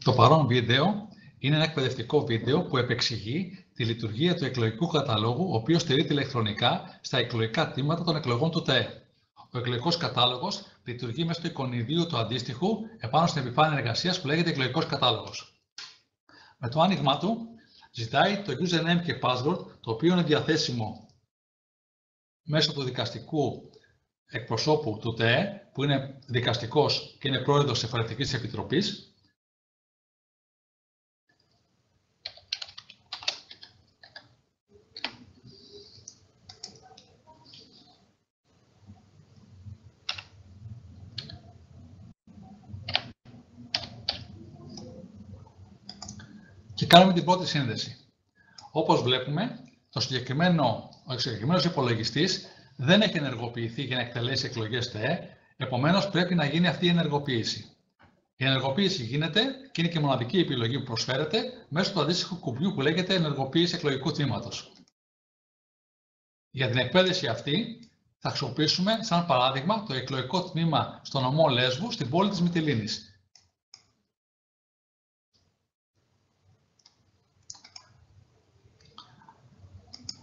Το παρόν βίντεο είναι ένα εκπαιδευτικό βίντεο που επεξηγεί τη λειτουργία του εκλογικού καταλόγου, ο οποίος στηρείται ηλεκτρονικά στα εκλογικά τμήματα των εκλογών του ΤΕΕ. Ο εκλογικός κατάλογος λειτουργεί μέσω του εικονιδίου του αντίστοιχου επάνω στην επιφάνεια εργασίας που λέγεται εκλογικός κατάλογος. Με το άνοιγμά του, ζητάει το username και password, το οποίο είναι διαθέσιμο μέσω του δικαστικού εκπροσώπου του ΤΕΕ, που είναι δικαστικός και είναι πρόεδρος της Εφορευτικής Επιτροπής. Και κάνουμε την πρώτη σύνδεση. Όπως βλέπουμε, ο συγκεκριμένος υπολογιστής δεν έχει ενεργοποιηθεί για να εκτελέσει εκλογές ΤΕΕ, επομένως πρέπει να γίνει αυτή η ενεργοποίηση. Η ενεργοποίηση γίνεται και είναι και η μοναδική επιλογή που προσφέρεται μέσω του αντίστοιχου κουμπιού που λέγεται ενεργοποίηση εκλογικού τμήματος. Για την εκπαίδευση αυτή θα χρησιμοποιήσουμε σαν παράδειγμα το εκλογικό τμήμα στο νομό Λέσβου στην πόλη της Μυτιλήνης.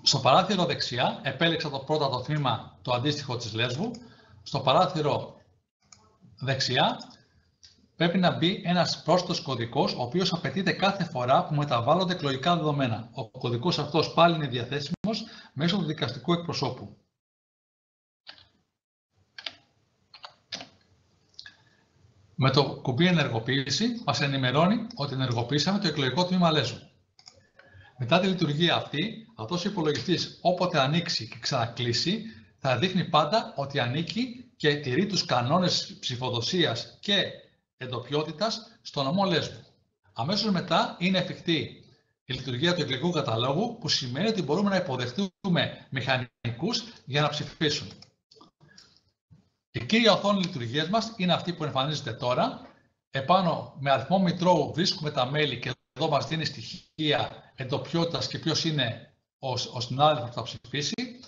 Στο παράθυρο δεξιά επέλεξα το πρώτο τμήμα, το αντίστοιχο της Λέσβου. Στο παράθυρο δεξιά πρέπει να μπει ένας πρόσθετος κωδικός, ο οποίος απαιτείται κάθε φορά που μεταβάλλονται εκλογικά δεδομένα. Ο κωδικός αυτός πάλι είναι διαθέσιμος μέσω του δικαστικού εκπροσώπου. Με το κουμπί ενεργοποίηση μας ενημερώνει ότι ενεργοποιήσαμε το εκλογικό τμήμα Λέσβου. Μετά τη λειτουργία αυτή, αυτός ο υπολογιστής όποτε ανοίξει και ξανακλείσει, θα δείχνει πάντα ότι ανήκει και τηρεί τους κανόνες ψηφοδοσίας και εντοπιότητας στο νομό Λέσβου. Αμέσως μετά είναι εφικτή η λειτουργία του εκλογικού καταλόγου, που σημαίνει ότι μπορούμε να υποδεχτούμε μηχανικούς για να ψηφίσουν. Η κύρια οθόνη λειτουργίας μας είναι αυτή που εμφανίζεται τώρα. Επάνω με αριθμό μητρώου βρίσκουμε τα μέλη και εδώ μας δίνει στοιχεία εντοπιότητας και ποιος είναι ο συνάδελφος που θα ψηφίσει.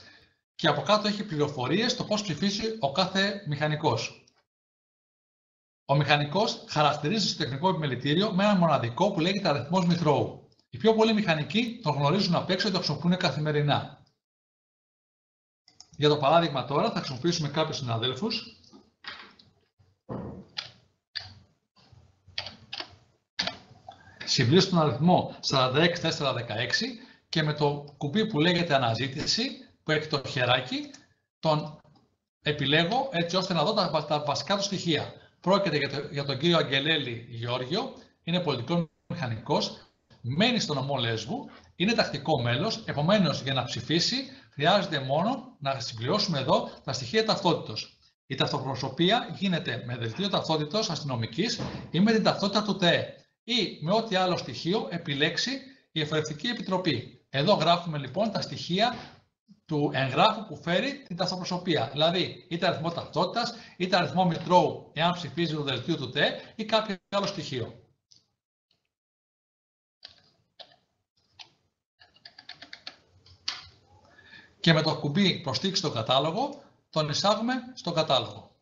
Και από κάτω έχει πληροφορίες το πώς ψηφίσει ο κάθε μηχανικός. Ο μηχανικός χαρακτηρίζει στο τεχνικό επιμελητήριο με ένα μοναδικό που λέγεται αριθμός μητρώου. Οι πιο πολλοί μηχανικοί τον γνωρίζουν απ' έξω και το χρησιμοποιούν καθημερινά. Για το παράδειγμα τώρα θα χρησιμοποιήσουμε κάποιους συναδέλφους. Συμπλήρωσε τον αριθμό 46416 και με το κουμπί που λέγεται αναζήτηση, που έχει το χεράκι, τον επιλέγω έτσι ώστε να δω τα βασικά του στοιχεία. Πρόκειται για τον κύριο Αγγελέλη Γεώργιο, είναι πολιτικός μηχανικός, μένει στο νομό Λέσβου, είναι τακτικό μέλος, επομένως για να ψηφίσει χρειάζεται μόνο να συμπληρώσουμε εδώ τα στοιχεία ταυτότητος. Η ταυτοπροσωπία γίνεται με δελτίο ταυτότητος αστυνομικής ή με την ταυτότητα του ΤΕΕ ή με ό,τι άλλο στοιχείο επιλέξει η Εφορευτική Επιτροπή. Εδώ γράφουμε λοιπόν τα στοιχεία του εγγράφου που φέρει την ταυτοπροσωπία. Δηλαδή είτε αριθμό ταυτότητας, είτε αριθμό μητρώου εάν ψηφίζει το δελτίο του ΤΕΕ ή κάποιο άλλο στοιχείο. Και με το κουμπί προστίξη στο κατάλογο, τον εισάγουμε στον κατάλογο.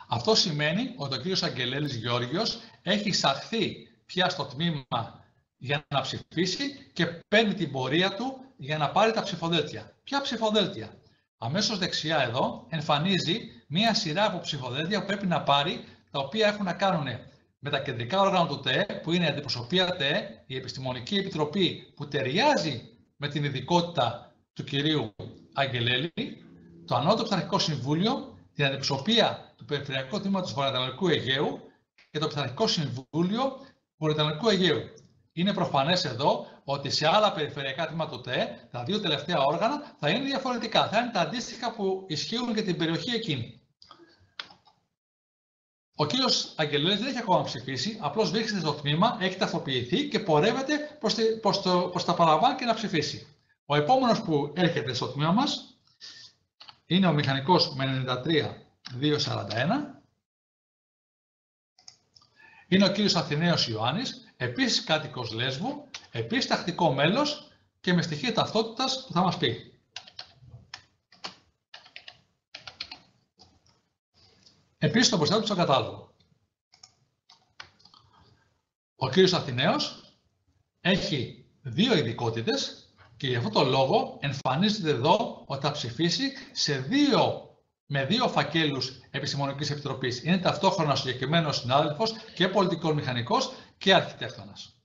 Αυτό σημαίνει ότι ο κύριος Αγγελέλης Γεώργιος έχει εισαχθεί πια στο τμήμα για να ψηφίσει και παίρνει την πορεία του για να πάρει τα ψηφοδέλτια. Ποια ψηφοδέλτια? Αμέσως δεξιά εδώ εμφανίζει μία σειρά από ψηφοδέλτια που πρέπει να πάρει, τα οποία έχουν να κάνουν με τα κεντρικά όργανα του ΤΕΕ, που είναι η Αντιπροσωπεία ΤΕΕ, η Επιστημονική Επιτροπή που ταιριάζει με την ειδικότητα του κυρίου Αγγελέλη, το Ανώτατο Πειθαρχικό Συμβούλιο, την Αντιπροσωπεία του Περιφερειακού Τμήματος Βορειοανατολικού Αιγαίου και το Πειθαρχικό Συμβούλιο Βορειοανατολικού Αιγαίου. Είναι προφανές εδώ ότι σε άλλα περιφερειακά τμήματα του ΤΕΕ τα δύο τελευταία όργανα θα είναι διαφορετικά. Θα είναι τα αντίστοιχα που ισχύουν για την περιοχή εκείνη. Ο κύριος Αγγελέλης δεν έχει ακόμα ψηφίσει, απλώς βρίσκεται στο τμήμα, έχει ταυτοποιηθεί και πορεύεται προς τα παραβάν και να ψηφίσει. Ο επόμενος που έρχεται στο τμήμα μας είναι ο μηχανικός με 93-241. Είναι ο κύριος Αθηναίος Ιωάννης, επίσης κάτοικος Λέσβου, επίσης τακτικό μέλος και με στοιχεία ταυτότητας που θα μας πει. Επίσης τον προσθέτουμε στο κατάλογο. Ο κύριος Αθηναίος έχει 2 ειδικότητες και γι' αυτόν τον λόγο εμφανίζεται εδώ ότι θα ψηφίσει με 2 φακέλους Επιστημονικής Επιτροπής. Είναι ταυτόχρονα συγκεκριμένος συνάδελφος και πολιτικός μηχανικός και αρχιτέκτονας.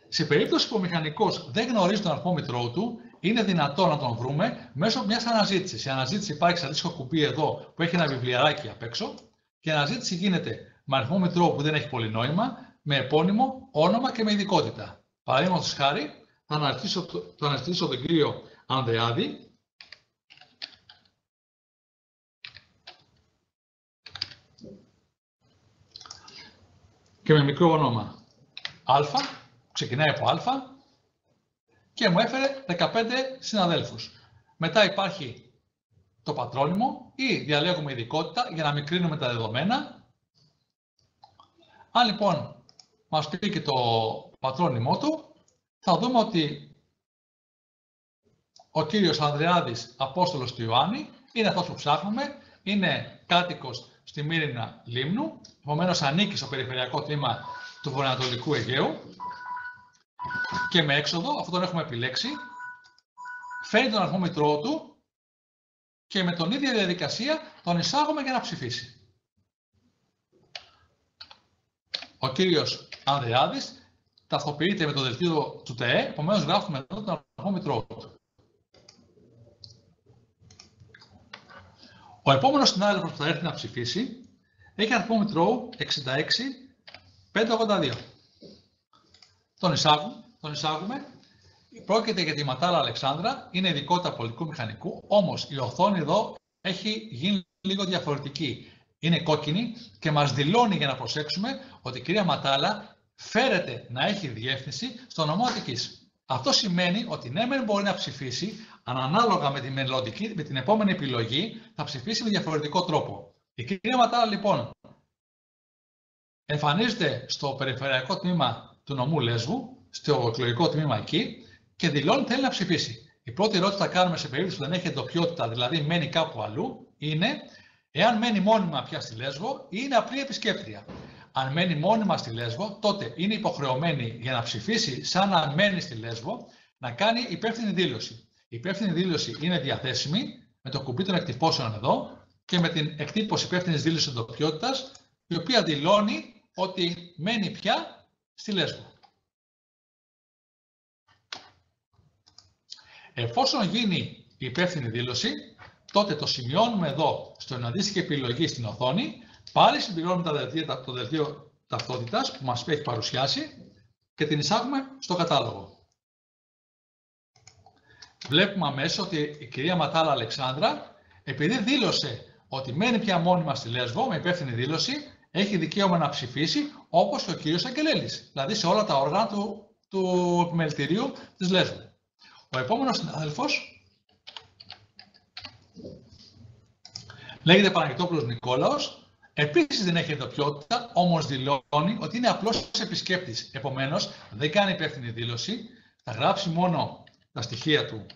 Σε περίπτωση που ο μηχανικός δεν γνωρίζει τον αριθμό μητρώου του, είναι δυνατόν να τον βρούμε μέσω μιας αναζήτησης. Η αναζήτηση υπάρχει σε αντίστοιχο κουμπί εδώ που έχει ένα βιβλιαράκι απ' έξω και η αναζήτηση γίνεται με αριθμό μητρώου που δεν έχει πολύ νόημα, με επώνυμο, όνομα και με ειδικότητα. Παραδείγματος χάρη, θα αναζητήσω τον κύριο Ανδρεάδη. Και με μικρό όνομα Α, ξεκινάει από Α και μου έφερε 15 συναδέλφους. Μετά υπάρχει το πατρόνυμο ή διαλέγουμε ειδικότητα για να μικρύνουμε τα δεδομένα. Αν λοιπόν μας πει και το πατρόνυμό του, θα δούμε ότι ο κύριος Ανδρεάδης Απόστολος του Ιωάννη είναι αυτός που ψάχνουμε, είναι κάτοικος στη Μύρινα Λίμνου, επομένως ανήκει στο περιφερειακό τμήμα του Βορειοανατολικού Αιγαίου και με έξοδο, αυτό τον έχουμε επιλέξει, φέρνει τον αριθμό μητρώου του και με τον ίδια διαδικασία τον εισάγουμε για να ψηφίσει. Ο κύριος Ανδρεάδης ταυτοποιείται με το δελτίο του ΤΕΕ, επομένως γράφουμε εδώ τον αριθμό μητρώου του. Ο επόμενος συνάδελφος που θα έρθει να ψηφίσει έχει αριθμό μητρώου 66582. Τον εισάγουμε. Πρόκειται για τη Ματάλα Αλεξάνδρα, είναι ειδικότητα πολιτικού μηχανικού, όμως η οθόνη εδώ έχει γίνει λίγο διαφορετική. Είναι κόκκινη και μας δηλώνει για να προσέξουμε ότι η κυρία Ματάλα φέρεται να έχει διεύθυνση στο νομό Αττικής. Αυτό σημαίνει ότι ναι, μεν μπορεί να ψηφίσει, αλλά ανάλογα με την επόμενη επιλογή θα ψηφίσει με διαφορετικό τρόπο. Η κυρία Ματάλα λοιπόν εμφανίζεται στο περιφερειακό τμήμα του νομού Λέσβου, στο εκλογικό τμήμα εκεί και δηλώνει θέλει να ψηφίσει. Η πρώτη ερώτηση που θα κάνουμε σε περίπτωση που δεν έχει εντοπιότητα, δηλαδή μένει κάπου αλλού, είναι εάν μένει μόνιμα πια στη Λέσβο ή είναι απλή επισκέπτρια. Αν μένει μόνιμα στη Λέσβο, τότε είναι υποχρεωμένη για να ψηφίσει σαν να μένει στη Λέσβο να κάνει υπεύθυνη δήλωση. Η υπεύθυνη δήλωση είναι διαθέσιμη με το κουμπί των εκτυπώσεων εδώ και με την εκτύπωση υπεύθυνης δήλωσης εντοπιότητας, η οποία δηλώνει ότι μένει πια στη Λέσβο. Εφόσον γίνει η υπεύθυνη δήλωση, τότε το σημειώνουμε εδώ στην αντίστοιχη επιλογή στην οθόνη, πάλι συμπληρώνουμε το δελτίο ταυτότητας που μας έχει παρουσιάσει και την εισάγουμε στο κατάλογο. Βλέπουμε αμέσως ότι η κυρία Ματάλα Αλεξάνδρα, επειδή δήλωσε ότι μένει πια μόνιμα στη Λέσβο με υπεύθυνη δήλωση, έχει δικαίωμα να ψηφίσει όπως και ο κύριος Αγγελέλης, δηλαδή σε όλα τα όργανα του επιμελητηρίου της Λέσβου. Ο επόμενος συνάδελφος λέγεται Παναγιτόπουλος Νικόλαος, επίσης δεν έχει εντοπιότητα, όμως δηλώνει ότι είναι απλός επισκέπτης. Επομένως, δεν κάνει υπεύθυνη δήλωση, θα γράψει μόνο τα στοιχεία του,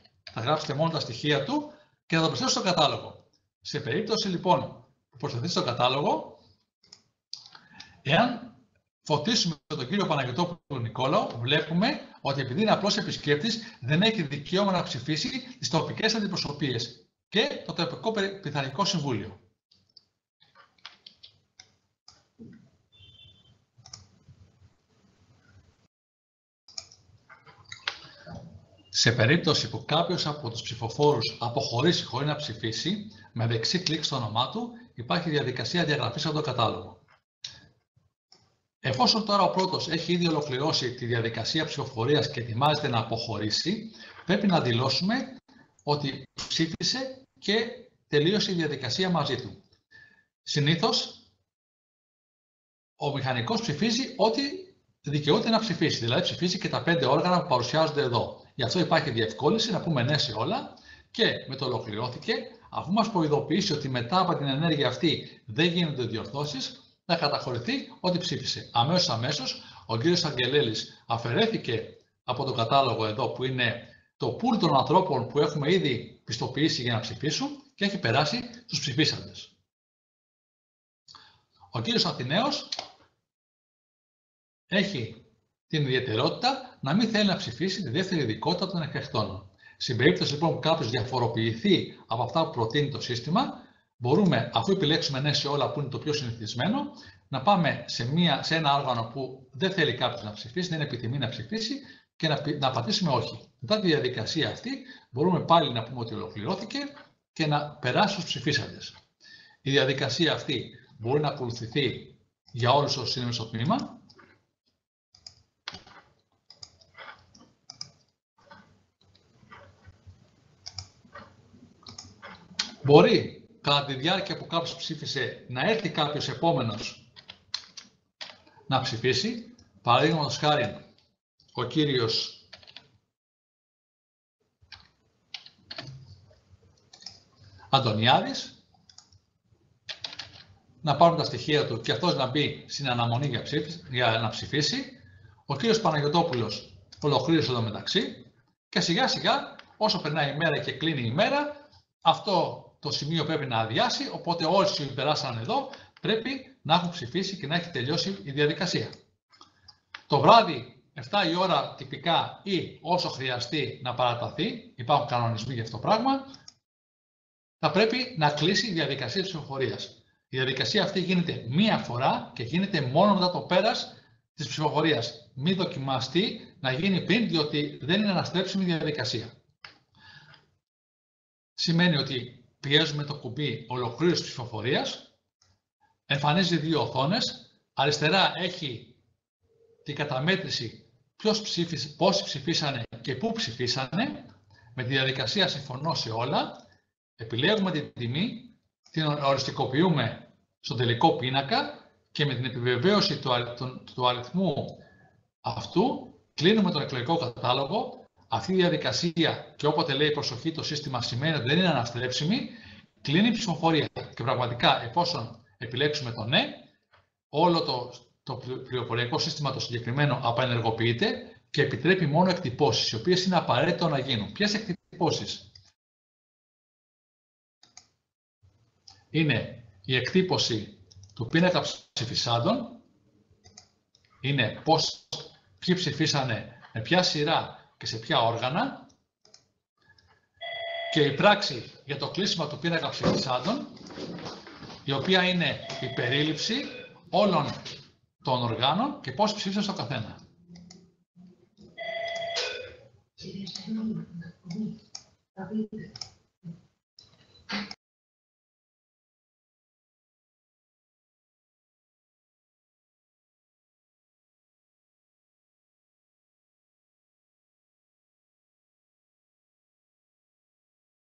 και θα το προσθέσει στο κατάλογο. Σε περίπτωση λοιπόν που προσθεθεί στο κατάλογο, εάν φωτίσουμε τον κύριο Παναγιωτόπουλο Νικόλαο, βλέπουμε ότι επειδή είναι απλός επισκέπτης, δεν έχει δικαίωμα να ψηφίσει τις τοπικές αντιπροσωπείες και το τοπικό πειθαρχικό συμβούλιο. Σε περίπτωση που κάποιος από τους ψηφοφόρους αποχωρήσει χωρίς να ψηφίσει, με δεξί κλικ στο όνομά του υπάρχει διαδικασία διαγραφής από το κατάλογο. Εφόσον τώρα ο πρώτος έχει ήδη ολοκληρώσει τη διαδικασία ψηφοφορίας και ετοιμάζεται να αποχωρήσει, πρέπει να δηλώσουμε ότι ψήφισε και τελείωσε η διαδικασία μαζί του. Συνήθως, ο μηχανικός ψηφίζει ό,τι δικαιούται να ψηφίσει, δηλαδή ψηφίσει και τα 5 όργανα που παρουσιάζονται εδώ. Γι' αυτό υπάρχει διευκόλυνση να πούμε ναι σε όλα και με το ολοκληρώθηκε, αφού μας προειδοποιήσει ότι μετά από την ενέργεια αυτή δεν γίνονται διορθώσεις, να καταχωρηθεί ότι ψήφισε. Αμέσως ο κύριος Αγγελέλης αφαιρέθηκε από το κατάλογο εδώ που είναι το πουλ των ανθρώπων που έχουμε ήδη πιστοποιήσει για να ψηφίσουν και έχει περάσει στους ψηφίσαντες. Ο κύριος Αθηναίος έχει την ιδιαιτερότητα να μην θέλει να ψηφίσει τη δεύτερη ειδικότητα των εκεχτών. Στην περίπτωση λοιπόν που κάποιος διαφοροποιηθεί από αυτά που προτείνει το σύστημα, μπορούμε, αφού επιλέξουμε ναι σε όλα που είναι το πιο συνηθισμένο, να πάμε σε ένα όργανο που δεν θέλει κάποιος να ψηφίσει, δεν επιθυμεί να ψηφίσει και να πατήσουμε όχι. Μετά τη διαδικασία αυτή μπορούμε πάλι να πούμε ότι ολοκληρώθηκε και να περάσει στους ψηφίσαντες. Η διαδικασία αυτή μπορεί να ακολουθηθεί για όλους όσους είναι στο τμήμα. Μπορεί κατά τη διάρκεια που κάποιος ψήφισε να έρθει κάποιος επόμενος να ψηφίσει. Παραδείγματος χάρη ο κύριος Αντωνιάδης να πάρουν τα στοιχεία του και αυτός να μπει στην αναμονή για να ψηφίσει. Ο κύριος Παναγιωτόπουλος ολοκλήρωσε εδώ μεταξύ και σιγά σιγά όσο περνάει η μέρα και κλείνει η μέρα, αυτό το σημείο πρέπει να αδειάσει, οπότε όσοι περάσαν εδώ πρέπει να έχουν ψηφίσει και να έχει τελειώσει η διαδικασία. Το βράδυ, 7 η ώρα τυπικά ή όσο χρειαστεί να παραταθεί, υπάρχουν κανονισμοί για αυτό το πράγμα, θα πρέπει να κλείσει η διαδικασία της ψηφοφορίας. Η διαδικασία αυτή γίνεται μία φορά και γίνεται μόνο μετά το πέρας της ψηφοφορίας. Μην δοκιμαστεί να γίνει πριν, διότι δεν είναι αναστρέψιμη διαδικασία. Σημαίνει ότι πιέζουμε το κουμπί ολοκλήρωση της ψηφοφορίας, εμφανίζει δύο οθόνες, αριστερά έχει την καταμέτρηση πόσοι ψηφίσανε και πού ψηφίσανε, με τη διαδικασία συμφωνώ σε όλα, επιλέγουμε την τιμή, την οριστικοποιούμε στον τελικό πίνακα και με την επιβεβαίωση του αριθμού αυτού κλείνουμε τον εκλογικό κατάλογο. Αυτή η διαδικασία, και όποτε λέει προσοχή το σύστημα σημαίνει ότι δεν είναι αναστρέψιμη, κλείνει η ψηφοφορία. Και πραγματικά, εφόσον επιλέξουμε το ναι, όλο το πληροφοριακό σύστημα το συγκεκριμένο απενεργοποιείται και επιτρέπει μόνο εκτυπώσεις, οι οποίες είναι απαραίτητο να γίνουν. Ποιες εκτυπώσεις? Είναι η εκτύπωση του πίνακα ψηφισάντων, είναι ποιοι ψηφίσανε, με ποια σειρά και σε ποια όργανα, και η πράξη για το κλείσιμο του πίνακα ψηφισάντων, η οποία είναι η περίληψη όλων των οργάνων και πώς ψήφισαν στο καθένα.